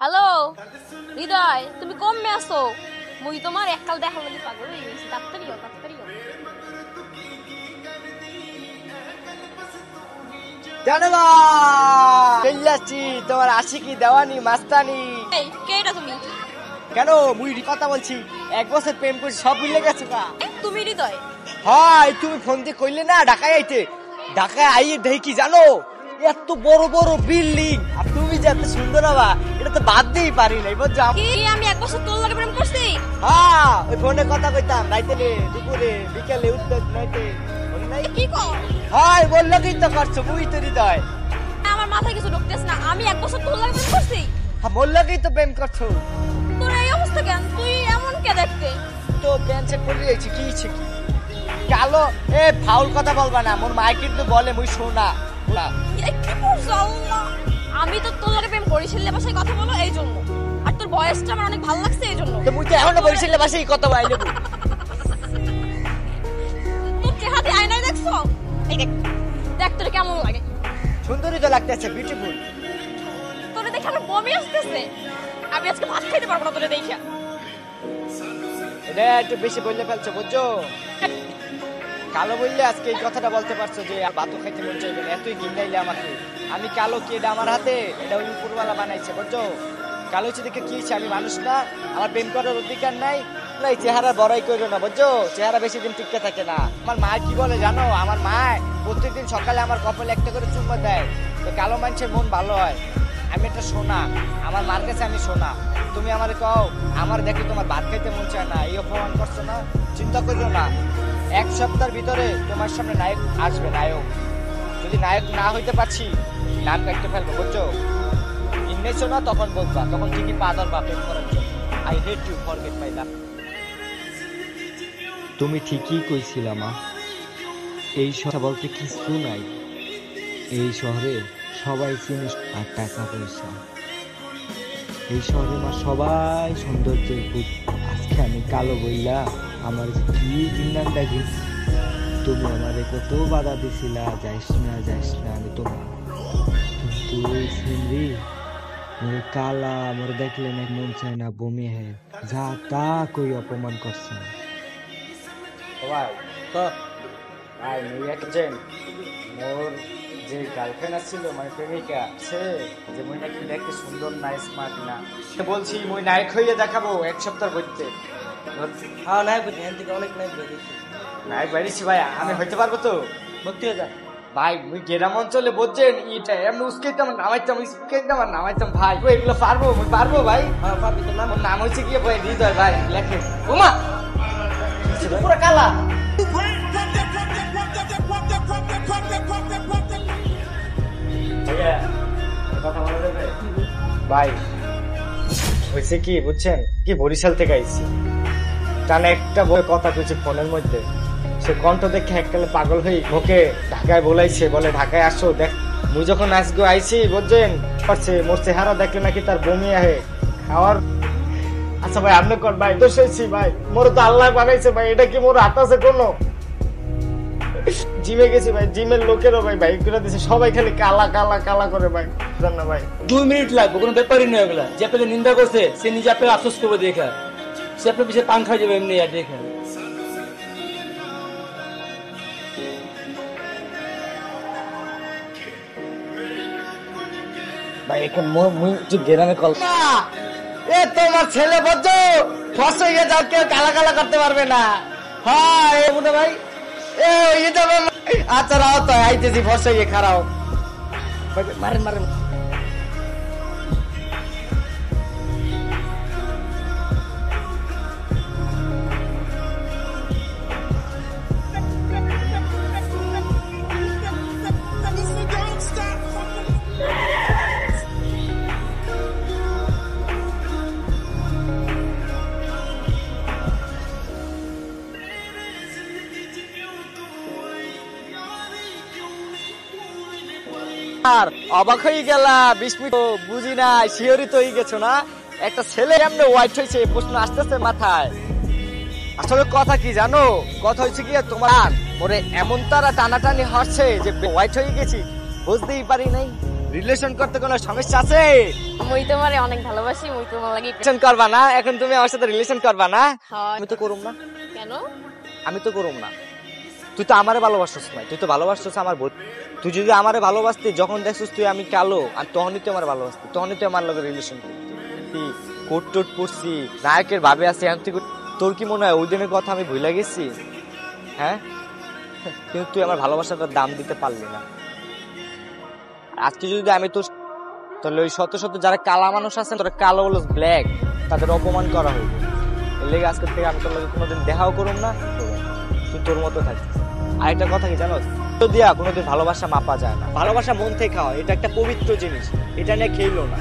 Hello হৃদয়, তুমি কমে আসো। মুই তোমার এককাল দেখা লাগি পাগল হয়ে গেছি। তাড়াতাড়ি হও, তাড়াতাড়ি হও। জানো চল্লাচ্ছি তোমার আশিকি দেওয়ানি মাস্তানি। এই কে এটা তুমি? কেন মুই কথা বলছি, 1 বছর প্রেম করে সব ভুলে গেছো কা? তুমি হৃদয়? হয় তুমি ফোন দিয়ে কইলে না ঢাকায় আইতে, ঢাকায় আইয়ে দেখি কি জানো, এত বড় বড় বিল্ডিং, আর তুমি যে এত সুন্দর হবা এটা তো বাদ দিয়েই পারি নাই বুঝছো। কি আমি 1 বছর তোর লাগে প্রেম করছি? হ্যাঁ ওই ফোনে কথা কইতাম রাইতে দুপুরে বিকেলে উঠতে নাইতে কি কর? হয় বললো কি তো করছো মুই তো হৃদয়। আমার মাথায় কিছু ঢুকতেছ না। আমি 1 বছর তোর লাগে প্রেম করছি? হ্যাঁ বললো কি তো প্রেম করছো। তোর এই অবস্থা কেন? তুই এমন কে দেখতে? তো প্যান্ট সেট পরে রয়েছি কি ইচ্ছে কি কালো এ ফাউল কথা বলবা না, মোর মাই কিন্তু বলে মুই শোনা না। এই কি করছ আল্লাহ? আমি তো তোর লাগে প্রেম করিছিলাম ভাষায় কথা বলো এই জন্য, আর তোর বয়সটা আমার অনেক ভালো লাগছে এই জন্য। তো মুই তো এখনো বরিশালের ভাষায় কথা বলি। তোর চেহারা আয়নায় দেখছো? এই দেখ, দেখ তোর কেমন লাগে। সুন্দরী তো লাগতেছে, বিউটিফুল। তোরে দেখে আমার বমি আসতেছে। আমি আজকে ভাত খাইতে পারবো না তোরে দেখে। এটা একটু বেশি বললে ফেলছো বুঝছো। কালো বললে আজকে এই কথাটা বলতে পারছো যে ভাতও খাইতে মন চাইবে না, এতই গিন্দাইলে আমাকে। আমি কালো কি এটা আমার হাতে, এটা ওই উপরওয়ালা বানাইছে বুঝছো। কালো হচ্ছে দেখে কি হচ্ছে, আমি মানুষ না, আমার প্রেম করার অধিকার নাই। না এই চেহারা বড়াই করো না বুঝছো, চেহারা বেশি দিন টিকে থাকে না। আমার মা কি বলে জানো, আমার মা প্রত্যেকদিন সকালে আমার কপালে একটা করে চুম্মা দেয়, তো কালো মানুষের মন ভালো হয়। আমি একটা সোনা, আমার মার কাছে আমি সোনা। তুমি আমারে কও আমার দেখে তোমার ভাত খাইতে মন চায় না, এই অপমান করছো না। চিন্তা করিও না, 1 সপ্তাহের ভিতরে তোমার সামনে নায়ক আসবে, নায়ক। যদি নায়ক না হইতে পারছি নাম কাটতে ফেলবো বুঝছো। ইংরেজ না তখন বলবা, তখন ঠিকই পাদর বা প্রেম করার জন্য। I hate you, forget my love. তুমি ঠিকই কইছিলা মা, এই শহর বলতে কিছু নাই। এই শহরে সবাই চিনিস আর টাকা পয়সা। এই শহরে মা সবাই সৌন্দর্যের ভূত। আজকে আমি কালো বইলা আমার যে কি দিনান দেখি। তুমি আমারে কত বাধা দিছিলা, যাইস না যাইস না, আমি তোমার কিন্তু ওই সিনরি মোরে কালা মোর দেখলে না মন চায় না, বমি হ্যাঁ যা তা কই অপমান করছে না। ভাই তো ভাই মুই একজন মোর যে গার্লফ্রেন্ড আছিল মানে প্রেমিকা সে যে মুই নাকি দেখতে সুন্দর না, স্মার্ট না, বলছি মুই নায়ক হইয়া দেখাবো 1 সপ্তাহ বইতে। হ্যাঁ নায়ক হইতে এখান থেকে অনেক নায়ক বেরিয়েছে। নায়ক বাইরেছি ভাই, আমি হইতে পারবো তো? ভর্তি হয়ে যা। ভাই মুই গ্রাম অঞ্চলে বুঝছেন ইটা এমনি উস্কাইতাম নামাইতাম ভাই, ওই এগুলো পারবো, মুই পারবো ভাই। হ্যাঁ পাবি, তোর নাম মোর নাম হচ্ছে কি ভাই, হৃদয় ভাই লেখে। ওমা পুরো কালা। ভাই হয়েছে কি বুঝছেন, কি বরিশাল থেকে আইছি, টানে একটা বই কথা কইছে ফোনের মধ্যে, সে কণ্ঠ দেখে এককালে পাগল হই ওকে ঢাকায় বলাইছে, বলে ঢাকায় আসো দেখ। মুই যখন আজকে আইছি বুঝছেন করছে, মোর চেহারা দেখলে নাকি তার বমি আহে খাওয়ার। আচ্ছা ভাই আপনি কর ভাই, দোষ হয়েছি ভাই, মোর তো আল্লাহ বানাইছে ভাই, এটা কি মোর হাত আছে কোনো? জিমে গেছি ভাই, জিমের লোকেরও ভাই বাইক করে দিছে, সবাই খালি কালা কালা কালা করে ভাই, জান না ভাই। 2 মিনিট লাগবে, কোনো ব্যাপারই নয় ওগুলা। যে আপনাকে নিন্দা করছে সে নিজে আপনাকে আফসোস করবে দেখা, সে আপনার পিছিয়ে পান খাই যাবে এমনি আর দেখা। ভাই এখন মুই যে গ্রামে কল এ তোমার ছেলে বলছো ফস হয়ে যাও, কেউ কালা কালা করতে পারবে না। হ্যাঁ এ বুঝে ভাই এ ইয়ে যাবে। আচ্ছা রাও তো আইতেছি, ফস হয়ে খারাও মারেন মারেন। আর অবাক হয়ে গেলা 20 মিনিট বুঝি না, শিওরিত হয়ে গেছো না। একটা ছেলে এমনি হোয়াইট হয়েছে, প্রশ্ন আসতেছে মাথায়। আসলে কথা কি জানো, কথা হচ্ছে কি তোমার ওরে এমন তারা টানাটানি হচ্ছে যে হোয়াইট হয়ে গেছি, বুঝতেই পারি নাই। রিলেশন করতে কোনো সমস্যা আছে? মুই তোমারে অনেক ভালোবাসি, মুই তোমার লাগি রিলেশন করবা না? এখন তুমি আমার সাথে রিলেশন করবা না? হয়। আমি তো করুম না, কেন? আমি তো করুম না। তুই তো আমারে ভালোবাসছিস না, তুই তো ভালোবাসছিস আমার বোন। তুই যদি আমারে ভালোবাসতি, যখন দেখছিস তুই আমি কালো, আর তখনই তুই আমার ভালোবাসতি, তখনই তুই আমার লগে রিলেশন করতি। কোট টোট পড়ছি, নায়কের ভাবে আছে, তোর কি মনে হয় ওই দিনের কথা আমি ভুলে গেছি? হ্যাঁ, কিন্তু তুই আমার ভালোবাসাটার দাম দিতে পারলি না। আজকে যদি আমি তোর, তাহলে ওই শত শত যারা কালা মানুষ আছে, তোরা কালো হলো ব্ল্যাক, তাদের অপমান করা হইব। এর লেগে আজকের থেকে আমি তোর লগে কোনোদিন দেখাও করুম না, তুই তোর মতো থাকিস। আর একটা কথা কি জানো, তো দিয়া কোনোদিন ভালোবাসা মাপা যায় না। ভালোবাসা মন থেকে হয়, এটা একটা পবিত্র জিনিস, এটা নিয়ে খেইলো না।